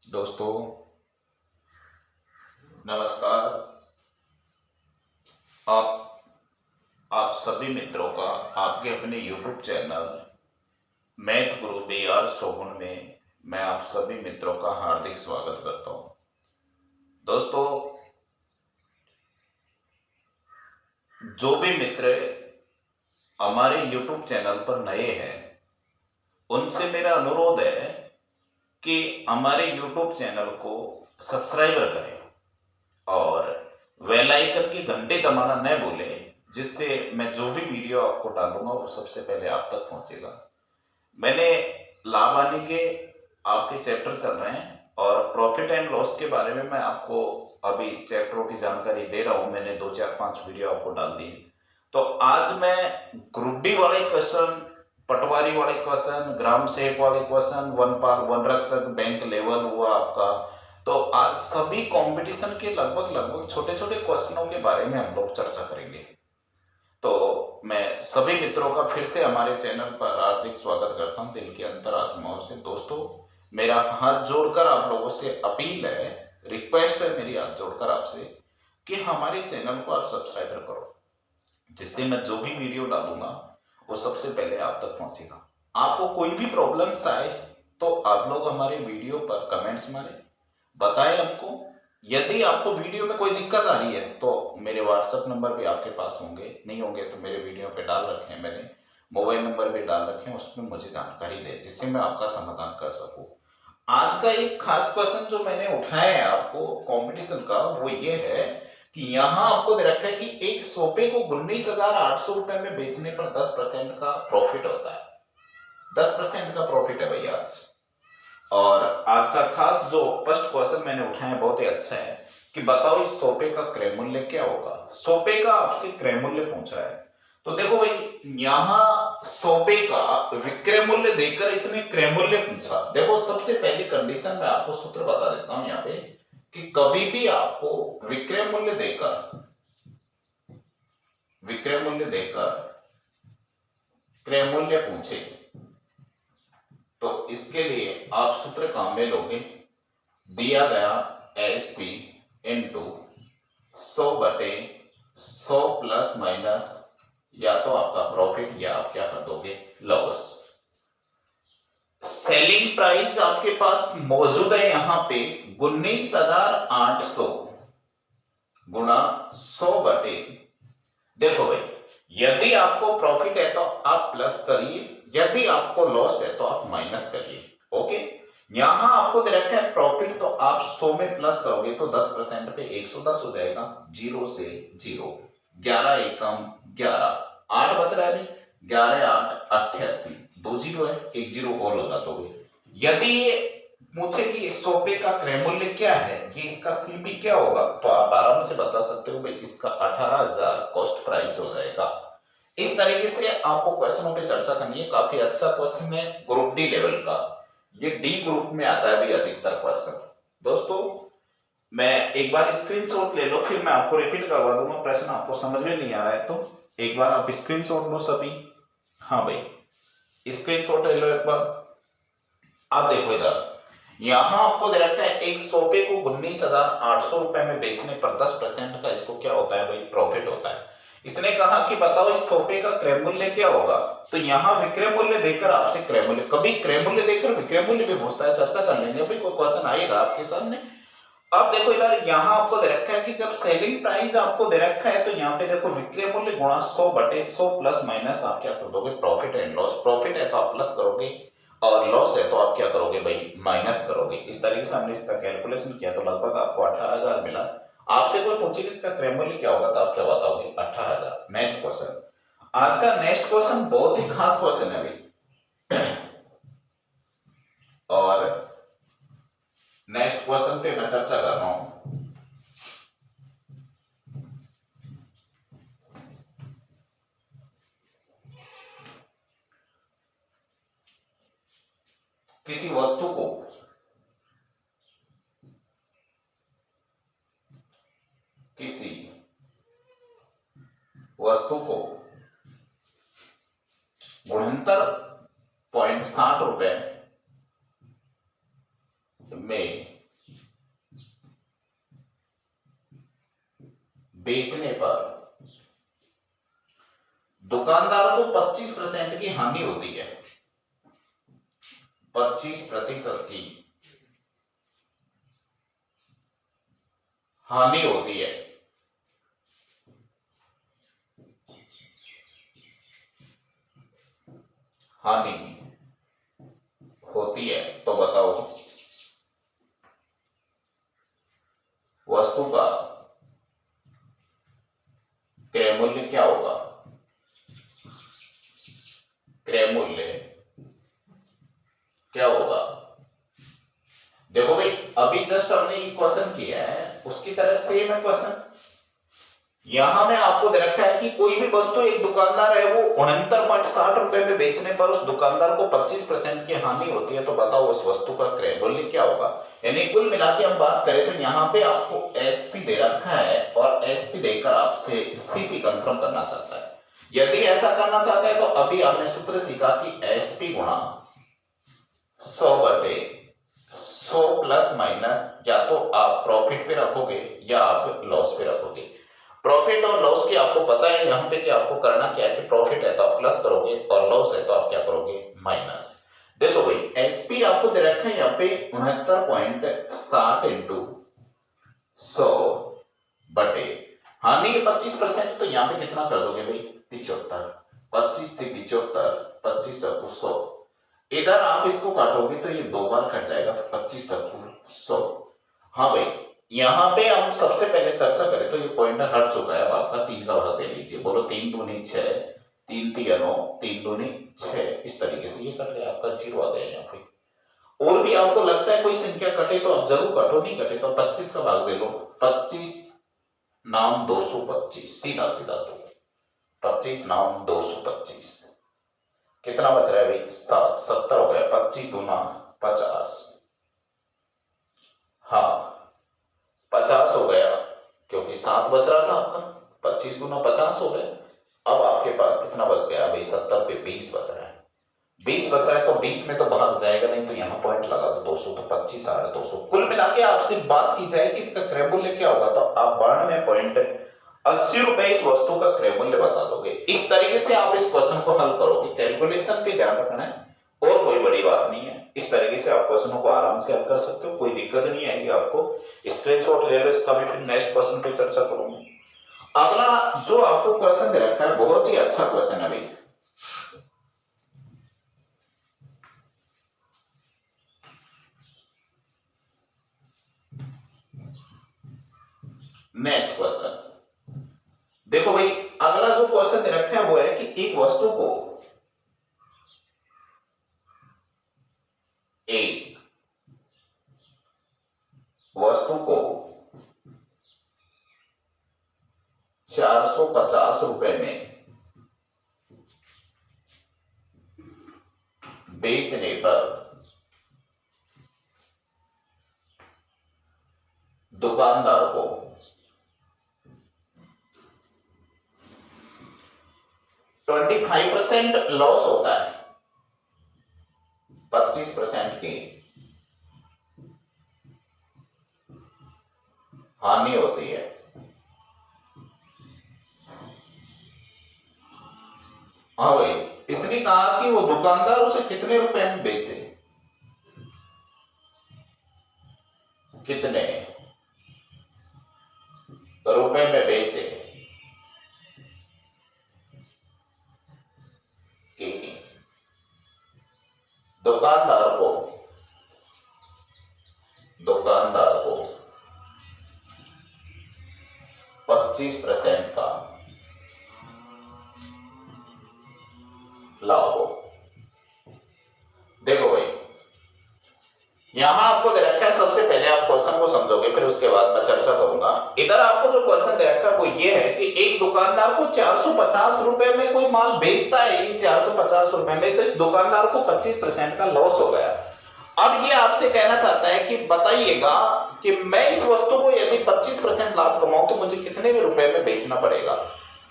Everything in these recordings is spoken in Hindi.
दोस्तों नमस्कार। आप आप सभी मित्रों का आपके अपने YouTube चैनल मैथ गुरु BR सोगुन में मैं आप सभी मित्रों का हार्दिक स्वागत करता हूं। दोस्तों, जो भी मित्र हमारे YouTube चैनल पर नए हैं उनसे मेरा अनुरोध है कि हमारे YouTube चैनल को सब्सक्राइब करें और बेल आइकन की घंटी दबाना न भूलें, जिससे मैं जो भी वीडियो आपको डालूंगा वो सबसे पहले आप तक पहुंचेगा। मैंने लाभ हानि के आपके चैप्टर चल रहे हैं और प्रॉफिट एंड लॉस के बारे में मैं आपको अभी चैप्टरों की जानकारी दे रहा हूं। मैंने 2 4 5 वीडियो आपको डाल दी। तो आज मैं ग्रुप डी वाले क्वेश्चन, पटवारी वाले क्वेश्चन, ग्राम सेवक वाले क्वेश्चन, वनपाल वन रक्षक, बैंक लेवल हुआ आपका, तो आज सभी कंपटीशन के लगभग छोटे छोटे क्वेश्चनों के बारे में हम लोग चर्चा करेंगे। तो मैं सभी मित्रों का फिर से हमारे चैनल पर हार्दिक स्वागत करता हूं दिल की अंतरात्माओं से। दोस्तों, मेरा हाथ जोड़कर आप लोगों से अपील है, रिक्वेस्ट है मेरी हाथ जोड़कर आपसे कि हमारे चैनल को आप सब्सक्राइब करो, जिससे मैं जो भी वीडियो डालूंगा वो सबसे पहले आप तक पहुंचेगा। आपको कोई भी प्रॉब्लम्स आए तो आप लोग हमारे वीडियो पर कमेंट्स मारें, बताएं हमको। यदि आपको वीडियो में कोई दिक्कत आ रही है तो मेरे व्हाट्सएप नंबर भी आपके पास होंगे, नहीं होंगे तो मेरे वीडियो पे डाल रखे हैं, मैंने मोबाइल नंबर भी डाल रखे हैं, उसमें मुझे जानकारी दें जिससे मैं आपका समाधान कर सकूं। आज का एक खास क्वेश्चन जो मैंने उठाया है आपको कंपटीशन का, वो ये है कि यहाँ आपको दे रखा है कि एक सोफे को 19,800 रुपए में बेचने पर 10% का प्रॉफिट होता है। 10% का प्रॉफिट है भैया आज। और आज का खास जो फर्स्ट क्वेश्चन मैंने उठाया बहुत ही अच्छा है कि बताओ इस सोफे का क्रय मूल्य क्या होगा। सोफे का आपसे क्रय मूल्य पूछा है, तो देखो भाई, यहाँ सोफे का विक्रय मूल्य देकर इसने क्रय मूल्य पूछा। देखो, सबसे पहली कंडीशन मैं आपको सूत्र बता देता हूं यहाँ पे कि कभी भी आपको विक्रय मूल्य देकर क्रय मूल्य पूछे तो इसके लिए आप सूत्र काम में लोगे, दिया गया SP इंटू 100/100 प्लस माइनस या तो आपका प्रॉफिट या आप क्या कर दोगे, लॉस। सेलिंग प्राइस आपके पास मौजूद है यहां पे 19,800 गुणा 100/, देखो भाई, यदि आपको प्रॉफिट है तो आप प्लस करिए, यदि आपको लॉस है तो आप माइनस करिए। ओके, यहां आपको दे रखा है प्रॉफिट, तो आप 100 में प्लस करोगे तो 10% पे 110 हो जाएगा। 0 से 0, 11 एकम 11, 8 बच रहा है, 11 8 88, 2 जीरो है, 1 जीरो और लगा दोगे। यदि ये पूछे कि इस सोफे का क्रय मूल्य क्या है, ये इसका सीपी क्या होगा, तो आप आराम से बता सकते हो भाई इसका 18,000 कॉस्ट प्राइस हो जाएगा। इस तरीके से आपको क्वेश्चनों पे चर्चा करनी है। काफी अच्छा क्वेश्चन है ग्रुप डी लेवल का, ये डी ग्रुप में आता है भी अधिकतर क्वेश्चन। दोस्तों, मैं एक बार स्क्रीनशॉट ले लो, फिर मैं आपको रिपीट करवा दूंगा। प्रश्न आपको समझ में नहीं आ रहा है तो एक बार आप स्क्रीनशॉट लो सभी। हाँ भाई, स्क्रीनशॉट ले लो एक बार। आप देखो इधर, यहां आपको दे रखा है एक सोफे को 19,800 रुपए में बेचने पर 10% का इसको क्या होता है भाई, प्रॉफिट होता है। इसने कहा कि बताओ इस सोफे का क्रय मूल्य क्या होगा, तो यहां विक्रय मूल्य देकर आपसे क्रय मूल्य, कभी क्रय मूल्य देकर विक्रय मूल्य भी पूछता है, चर्चा कर लेंगे अभी, कोई क्वेश्चन आएगा आपके सामने। अब देखो इधर, यहां आपको दे रखा है कि जब सेलिंग प्राइस आपको दे रखा है तो यहाँ पे देखो विक्रय मूल्य गुणा 100/100 प्लस माइनस आप क्या कर दोगे, प्रॉफिट एंड लॉस। प्रॉफिट है तो आप प्लस करोगे और लॉस है तो आप क्या करोगे भाई, माइनस करोगे। इस तरीके से हमने इसका कैलकुलेशन किया तो लगभग आपको 18,000 मिला। आपसे कोई पूछे कि इसका क्रय मूल्य क्या होगा तो आप क्या बताओगे, 18,000। नेक्स्ट क्वेश्चन, आज का नेक्स्ट क्वेश्चन बहुत ही खास क्वेश्चन है भाई। और नेक्स्ट क्वेश्चन पे मैं चर्चा कर रहा हूं। किसी वस्तु को 69.60 रुपए में बेचने पर दुकानदार को 25% की हानि होती है, 25% की हानि होती है। हानि होती है तो बताओ वस्तु का क्रय मूल्य क्या होगा? क्रय मूल्य क्या होगा? देखो भाई, अभी जस्ट हमने ये क्वेश्चन किया है, उसकी तरह सेम है क्वेश्चन। यहां में आपको दे रखा है कि कोई भी वस्तु एक दुकानदार है वो 69.60 रुपए में बेचने पर उस दुकानदार को 25% की हानि होती है, तो बताओ उस वस्तु का क्रय मूल्य क्या होगा? यानी कुल मिला के हम बात करें तो यहाँ पे आपको एसपी दे रखा है और एसपी देकर आपसे सीपी कंफर्म करना चाहता है। यदि ऐसा करना चाहता है तो अभी आपने सूत्र सीखा कि एसपी गुणा 100/100 प्लस माइनस, या तो आप प्रॉफिट पे रखोगे या आप लॉस पे रखोगे। प्रॉफिट और लॉस की आपको पता है यहाँ पे कि आपको करना क्या है कि प्रॉफिट है तो आप प्लस करोगे और लॉस है तो आप क्या करोगे? माइनस। देखो भाई, एसपी आपको दे रखा है यहाँ पे 69.60 इंटू 100 बटे हानि के 25%, तो यहाँ पे कितना कर दोगे भाई? 75। 25 थी 75, 25 चौको 100। इधर आप इसको काटोगे तो ये 2 बार कट जाएगा, तो 25 चौको 100। हाँ भाई, यहां पे हम सबसे पहले चर्चा करें तो ये पॉइंटर हट चुका है। अब आपका 3 का भाग दे लीजिए, बोलो 3 दूनी 6, 3 3 9, 3 दूनी 6। इस तरीके से ये कट गया, आपका 0 आ गया यहाँ पे। और भी आपको लगता है कोई संख्या कटे तो आप जरूर काटो, नहीं कटे तो 25 का भाग दे लो। 25 नाम 225, सीधा सीधा तो 25 नाम 225, कितना बच रहा है भाई? 7, 70 हो गया। 25 दूना 50, हाँ 50 हो गया, क्योंकि 7 बच रहा था आपका। 25 गुना 50 हो गया। अब आपके पास कितना बच गया भाई? 70 पे 20 बच रहा है। 20 बच रहा है तो 20 में तो भाग जाएगा नहीं, तो यहाँ पॉइंट लगा दो 200, तो 25 साढ़े 200। कुल मिला के आपसे बात की जाए कि इसका क्रय मूल्य क्या होगा, तो आप 92.80 रुपए इस वस्तु का क्रय मूल्य बता दोगे। इस तरीके से आप इस क्वेश्चन को हल करोगे। कैलकुलेशन पे ध्यान रखना है और कोई बड़ी बात नहीं है। इस तरीके से आप क्वेश्चनों को आराम से हल कर सकते हो, कोई दिक्कत नहीं आएगी आपको। स्क्रीनशॉट ले लो इसका भी, फिर नेक्स्ट क्वेश्चन पे चर्चा करूंगा। अगला जो आपको क्वेश्चन दे रखा है बहुत ही अच्छा क्वेश्चन है भाई। नेक्स्ट क्वेश्चन देखो भाई, अगला जो क्वेश्चन दे रखा है वो है कि एक वस्तु को वस्तु को 450 रुपए में बेचने पर दुकानदार को 25% लॉस होता है, 25% की हानि होती है। हाँ भाई, इसने कहा कि वो दुकानदार उसे कितने रुपए में बेचे, कितने रुपए में बेचे, कि दुकानदार को 25% का लाभ हो। देखो भाई, यहां आपको दे रखा है, सबसे पहले आप क्वेश्चन को समझोगे फिर उसके बाद मैं चर्चा करूंगा। इधर आपको जो क्वेश्चन दे रखा है वो ये है कि एक दुकानदार को 450 रुपए में कोई माल बेचता है, ये 450 रुपए में, तो इस दुकानदार को 25% का लॉस हो गया। अब ये आपसे कहना चाहता है कि बताइएगा कि मैं इस वस्तु को यदि 25% लाभ कमाऊं तो मुझे कितने भी रुपए में बेचना पड़ेगा।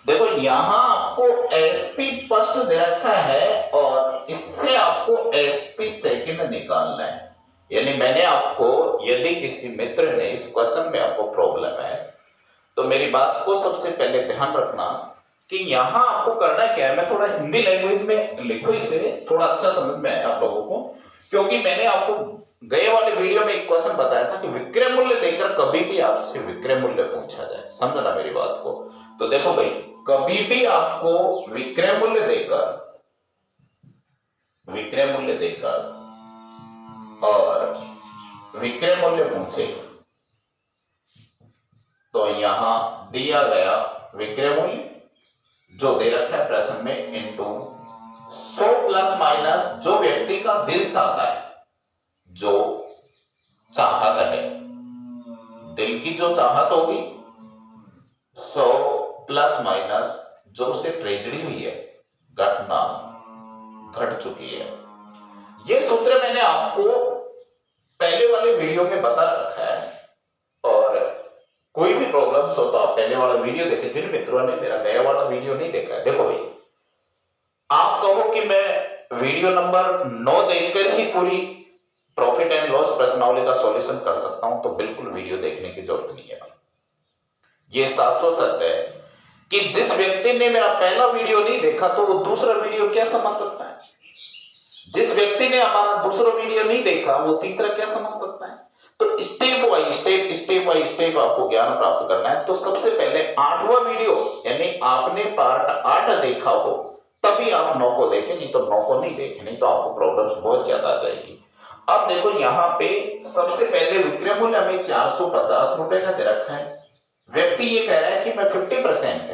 देखो, यहां आपको एसपी फर्स्ट दे रखा है और इससे आपको एसपी सेकंड निकालना है। यानी मैंने आपको, यदि किसी मित्र ने इस क्वेश्चन में आपको प्रॉब्लम है तो मेरी बात को सबसे पहले ध्यान रखना कि यहां आपको करना क्या है। मैं थोड़ा हिंदी लैंग्वेज में लिखो इसे, थोड़ा अच्छा समझ में आए आप लोगों को, क्योंकि मैंने आपको गए वाले वीडियो में एक क्वेश्चन बताया था कि विक्रय मूल्य देकर कभी भी आपसे विक्रय मूल्य पूछा जाए, समझना मेरी बात को। तो देखो भाई, कभी भी आपको विक्रय मूल्य देकर और विक्रय मूल्य पूछे तो यहां दिया गया विक्रय मूल्य जो दे रखा है प्रश्न में इनटू 100 प्लस माइनस जो व्यक्ति का दिल चाहता है, जो चाहत है, दिल की जो चाहत होगी, 100 प्लस माइनस जो उसे ट्रेजेडी हुई है, घटना घट चुकी है। यह सूत्र मैंने आपको पहले वाले वीडियो में बता रखा है, और कोई भी प्रॉब्लम्स हो तो आप पहले वाला वीडियो देखें। जिन मित्रों ने मेरा नया वाला वीडियो नहीं देखा है, देखो भाई, आप कहो कि मैं वीडियो नंबर 9 देखकर ही पूरी प्रॉफिट एंड लॉस प्रश्नावली का सॉल्यूशन कर सकता हूं, तो बिल्कुल वीडियो देखने की जरूरत नहीं है। यह शाश्वत सत्य है कि जिस व्यक्ति ने मेरा पहला वीडियो नहीं देखा तो वो दूसरा वीडियो क्या समझ सकता है, जिस व्यक्ति ने हमारा दूसरा वीडियो नहीं देखा वो तीसरा क्या समझ सकता है। तो स्टेप बाय स्टेप आपको ज्ञान प्राप्त करना है। तो सबसे पहले 8वां वीडियो, यानी आपने पार्ट 8 देखा हो तभी आप 9 को देखें, नहीं तो 9 को नहीं देखें, नहीं तो आपको प्रॉब्लम्स बहुत ज्यादा आ जाएगी। अब देखो यहाँ पे सबसे पहले विक्रय मूल्य हमें 450 रुपए का दे रखा है। व्यक्ति ये कह रहा है कि मैं 25%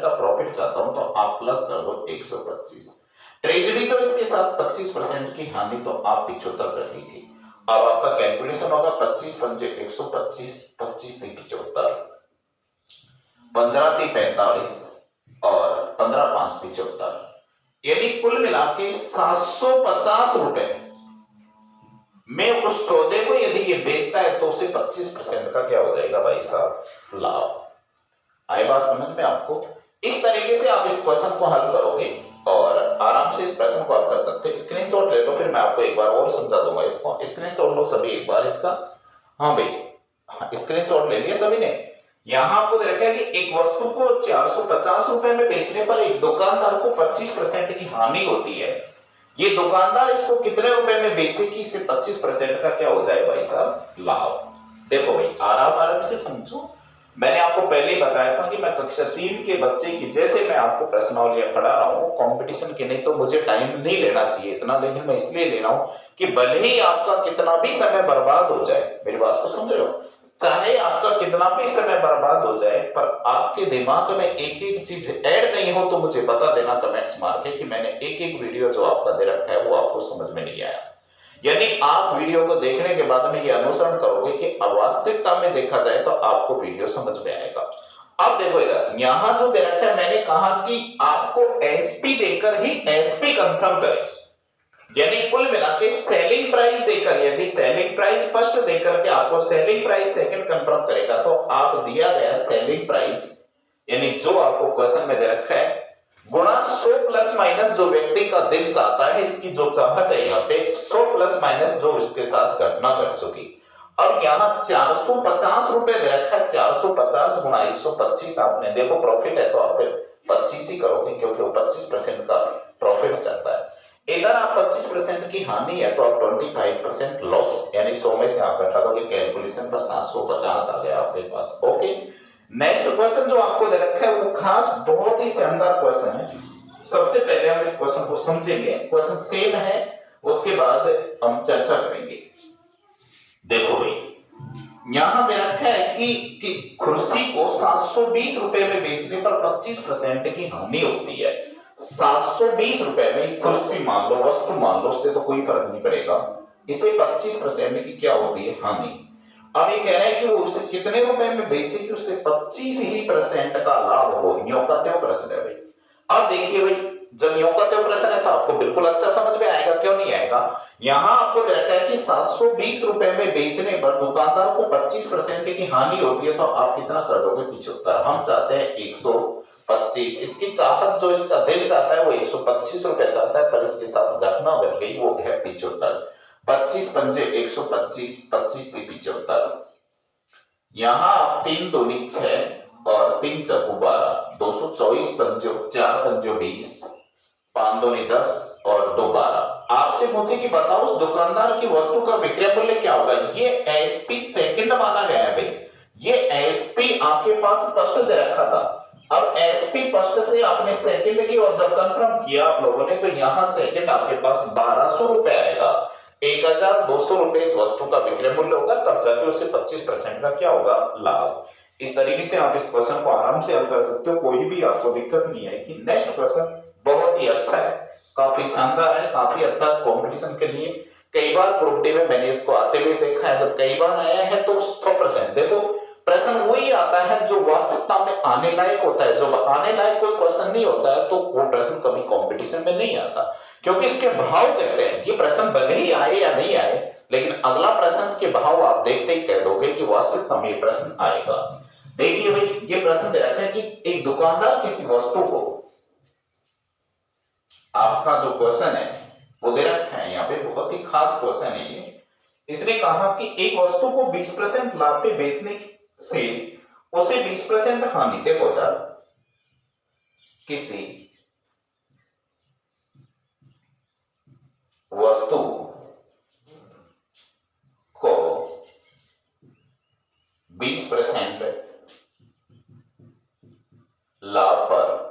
का प्रॉफिट चाहता हूं, तो आप प्लस कर दो 125। ट्रेजरी तो इसके साथ 25% की हानि, तो आप 75 कर दीजिए। अब आपका कैलकुलेशन होगा 25 पंजे 125, 25 3 75, 15 3 45 और 15 5 75, यानी कुल मिला के 750 रुपए में उस सौदे को यदि ये बेचता है तो उसे 25% का क्या हो जाएगा भाई साहब, लाभ। आई बात समझ में आपको? इस तरीके से आप इस क्वेश्चन को हल करोगे और आराम से इस प्रश्न को हल कर सकते हैं। स्क्रीनशॉट ले लो, फिर मैं आपको एक बार और समझा दूंगा इसको। स्क्रीनशॉट लो सभी एक बार इसका। हाँ भाई, स्क्रीनशॉट ले लिया सभी ने। यहां आपको दे रखा है कि एक वस्तु को 450 रुपए में बेचने पर एक दुकानदार को 25% की हानि होती है। ये दुकानदार इसको कितने रुपए में बेचे कि इसे 25% का क्या हो जाए भाई साहब, लाभ। देखो भाई, आराम से समझो। मैंने आपको पहले ही बताया था कि मैं कक्षा 3 के बच्चे की जैसे मैं आपको प्रश्नावलियां पढ़ा रहा हूं कंपटीशन के, नहीं तो मुझे टाइम नहीं लेना चाहिए इतना, लेकिन मैं इसलिए ले रहा हूं कि भले ही आपका कितना भी समय बर्बाद हो जाए, मेरी बात को समझ रहे हो, चाहे आपका कितना भी समय बर्बाद हो जाए, पर आपके दिमाग में एक एक चीज ऐड नहीं हो तो मुझे बता देना कमेंट्स मार के कि मैंने एक एक वीडियो जो आपका दे रखा है वो आपको समझ में नहीं आया। यानी आप वीडियो को देखने के बाद में ये अनुसरण करोगे कि वास्तविकता में देखा जाए तो आपको वीडियो समझ में आएगा। अब देखो इधर, यहां जो दे रखा है, मैंने कहा कि आपको एसपी देकर ही एसपी कंफर्म करें, यानी कुल मिला के सेलिंग प्राइस देकर, यदि सेलिंग प्राइस फर्स्ट देकर के आपको सेलिंग प्राइस सेकंड कंफर्म करेगा तो आप दिया गया सेलिंग प्राइस, यानी जो आपको क्वेश्चन में दे रखा है, गुणा 100 प्लस माइनस जो व्यक्ति का दिल चाहता है, इसकी जो चाहत है यहाँ पे 100 प्लस माइनस जो इसके साथ घटना घट चुकी। अब यहाँ 450 रुपए दे रखा है, 450 गुणा 125, आपने देखो प्रॉफिट है तो आप फिर 25 ही करोगे क्योंकि वो 25% का प्रॉफिट चाहता है। इधर आप 25% की हानि है तो आप 25% लॉस, यानी 100 में से आप घटा दोगे, कैलकुलेशन पर 750 आ गया आपके पास। ओके, नेक्स्ट क्वेश्चन जो आपको दे रखा है वो खास बहुत ही शानदार क्वेश्चन है। सबसे पहले हम इस क्वेश्चन को समझेंगे, क्वेश्चन सेम है, उसके बाद हम चर्चा करेंगे। देखो भाई, यहां दे रखा है कि कुर्सी को 720 रुपए में बेचने पर 25% की हानि होती है। 720 रुपए में कुर्सी मान लो, वस्तु मान लो, उससे तो कोई फर्क नहीं पड़ेगा, इसे 25% की क्या होती है, हानि। अब ये कह रहे हैं कि वो उसे कितने रुपए में बेचे कि उससे 25% का लाभ हो। यूं का त्यों प्रश्न है भाई। अब देखिए भाई, जब यूं का त्यों प्रश्न है तो आपको बिल्कुल अच्छा समझ में आएगा, क्यों नहीं आएगा। यहां आपको कहता है कि 720 रुपए में बेचने पर दुकानदार को 25% की हानि होती है, तो आप कितना कर दोगे, 75। हम चाहते हैं 125, इसकी चाहत जो इसका दिल चाहता है वो 125 रुपए चाहता है, पर इसके साथ घटना घट गई, वो है 75। 25 पंजे 125, 25 3 75, यहाँ आप 3 दूनी 6 और 3 चौको 12, 224 पंजो 4 पंजो 20, 5 दूनी 10 और 2 12। आपसे पूछे कि बताओ उस दुकानदार की वस्तु का विक्रय मूल्य क्या होगा। ये एसपी सेकंड माना गया है भाई, ये एसपी आपके पास स्पष्ट दे रखा था। अब एसपी फर्स्ट से आपने सेकंड की और जब कंफर्म किया आप लोगों ने, तो यहां सेकंड आपके पास 1200 रुपए आएगा। 1200 रुपए इस वस्तु का विक्रय मूल्य होगा, तब जाके उसे 25% का क्या होगा, लाभ। इस तरीके से आप इस क्वेश्चन को आराम से हल कर सकते हो, कोई भी आपको दिक्कत नहीं आएगी। नेक्स्ट क्वेश्चन बहुत ही अच्छा है, काफी शानदार है, काफी हद तक कॉम्पिटिशन के लिए। कई बार ग्रुप डी में मैंने इसको आते हुए देखा है, जब कई बार आया है तो 100% देखो प्रश्न वही आता है जो वास्तविकता में आने लायक होता है। जो आने लायक कोई क्वेश्चन नहीं होता है तो वो प्रश्न कभी कंपटीशन में नहीं आता, क्योंकि इसके भाव कहते हैं। ये प्रश्न भले ही आए या नहीं आए, लेकिन अगला प्रश्न के भाव आप देखते ही कह दोगे कि वास्तविकता में ये प्रश्न आएगा। देखिए भाई, ये प्रश्न दे रखा है कि एक दुकानदार किसी वस्तु को, आपका जो क्वेश्चन है वो दे रखा है यहाँ पे, बहुत ही खास क्वेश्चन है ये। इसने कहा कि एक वस्तु को 20% लाभ पे बेचने से उसे 20% हानि। देखो यार, किसी वस्तु को 20% लाभ पर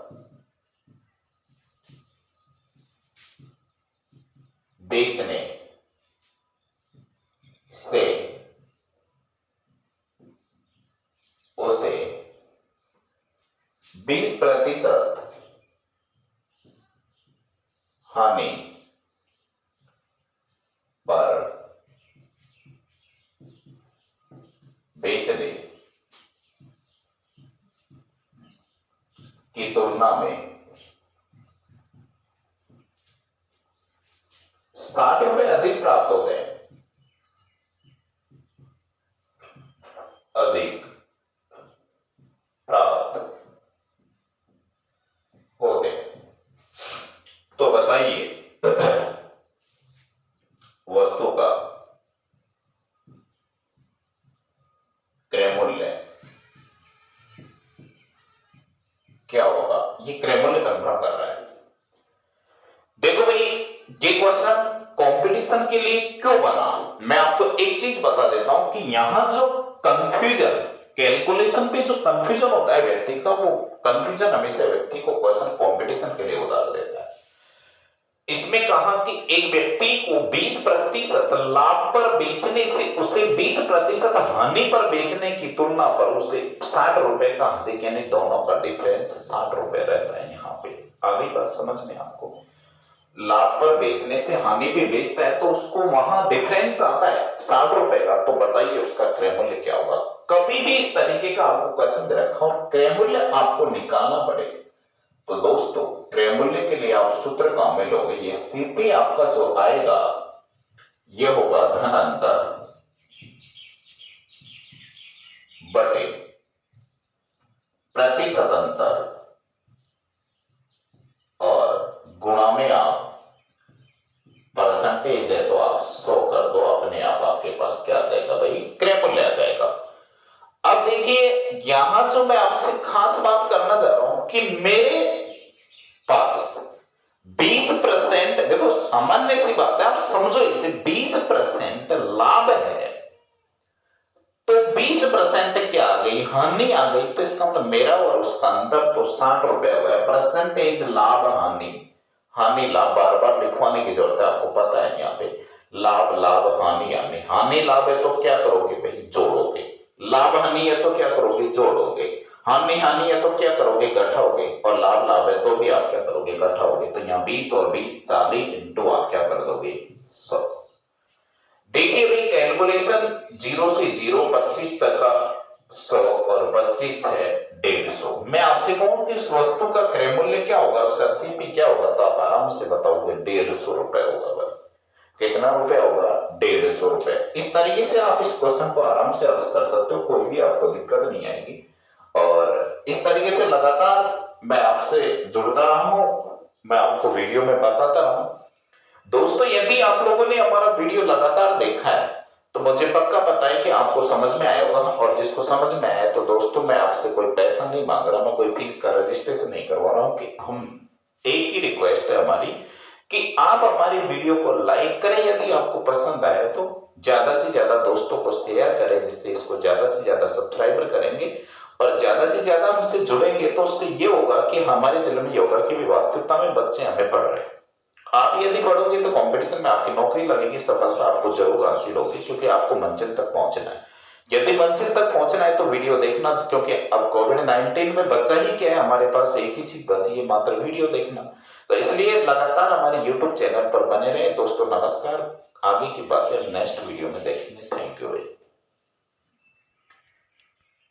बेचने से उसे 20% हानि पर बेचने की तुलना में 60 रुपए अधिक प्राप्त होते हैं, अधिक प्राप्त होते हैं। तो बताइए वस्तु का क्रय मूल्य क्या होगा। ये क्रय मूल्य कंफर्म कर रहा है। देखो भाई, ये क्वेश्चन कंपटीशन के लिए क्यों बना, मैं आपको एक चीज बता देता हूं कि यहां जो कंफ्यूजन, कैलकुलेशन पे जो कंफ्यूजन होता है व्यक्ति का, वो कंफ्यूजन हमेशा व्यक्ति को क्वेश्चन कंपटीशन के लिए उतार देता है। इसमें कहा कि एक व्यक्ति को 20% लाभ पर बेचने से उसे 20% हानि पर बेचने की तुलना पर उसे 60 रुपए का अधिक, यानी दोनों का डिफरेंस 60 रुपए रहता है। यहाँ पे आगे बात समझ में आपको, लाभ पर बेचने से हानि पे बेचता है तो उसको वहां डिफरेंस आता है 60 रुपए का। तो बताइए उसका क्रय मूल्य क्या होगा। कभी भी इस तरीके का आपको क्वेश्चन दे रखा हो, क्रय मूल्य आपको निकालना पड़े, तो दोस्तों क्रय मूल्य के लिए आप सूत्र काम में लोगे। ये सीपी आपका जो आएगा ये होगा धन अंतर बटे प्रतिशत अंतर और गुणा में आप परसेंटेज है तो आप 100 कर दो, अपने आप आपके पास क्या आ जाएगा भाई, क्रय मूल्य आ जाएगा। अब देखिए यहां जो मैं आपसे खास बात करना चाह रहा हूं कि मेरे पास 20%, देखो सामान्य सी बात है, आप समझो इसे, 20% लाभ है तो 20% क्या आ गई, हानि आ गई। तो इसका मतलब मेरा और उसका अंतर तो 60 रुपए हो गया। परसेंटेज लाभ हानि, हानि लाभ बार बार लिखवाने की जरूरत है, आपको पता है यहाँ पे लाभ लाभ हानि हानि, हानि लाभ है तो क्या करोगे भाई, जोड़ोगे। लाभ हानि है तो क्या करोगे, जोड़ोगे। हानि हानि है तो क्या करोगे, घटाओगे। और लाभ लाभ है तो भी आप क्या करोगे, घटाओगे। तो यहाँ 20 और 20 40 इंटू आप क्या कर दोगे, 100। देखिए भाई कैलकुलेशन 0 से 0, 25 चक्का 100 और 25 है 150। मैं आपसे कहूं कि इस वस्तु का क्रय मूल्य क्या होगा, उसका सीपी क्या होगा, तो आप आराम से बताओगे 150 रुपए होगा। बस कितना रुपए होगा, 150 रुपए। इस तरीके से आप इस क्वेश्चन को आराम से हल कर सकते हो, कोई भी आपको दिक्कत नहीं आएगी। और इस तरीके से लगातार मैं आपसे जुड़ता रहा हूं, मैं आपको वीडियो में बताता रहा हूं। दोस्तों यदि आप लोगों ने हमारा वीडियो लगातार देखा है तो मुझे पक्का पता है कि आपको समझ में आया होगा, और जिसको समझ में आया तो दोस्तों मैं आपसे कोई पैसा नहीं मांग रहा, मैं कोई फीस का रजिस्ट्रेशन नहीं करवा रहा हूँ कि हम एक ही रिक्वेस्ट है हमारी कि आप हमारी वीडियो को लाइक करें, यदि आपको पसंद आए तो ज्यादा से ज्यादा दोस्तों को शेयर करें, जिससे इसको ज्यादा से ज्यादा सब्सक्राइबर करेंगे और ज्यादा से ज्यादा हमसे जुड़ेंगे तो उससे ये होगा कि हमारे दिल में ये होगा कि वास्तविकता में बच्चे हमें पढ़ रहे हैं। आप यदि पढ़ोगे तो कंपटीशन में आपकी नौकरी लगेगी, सफलता आपको जरूर हासिल होगी, क्योंकि आपको मंजिल तक पहुंचना है। यदि मंजिल तक पहुंचना है तो वीडियो देखना, क्योंकि अब कोविड-19 में बचा ही क्या है, हमारे पास एक ही चीज बची है, मात्र वीडियो देखना। तो इसलिए लगातार हमारे यूट्यूब चैनल पर बने रहे दोस्तों। नमस्कार, आगे की बातें हम नेक्स्ट वीडियो में देखेंगे। Thank you.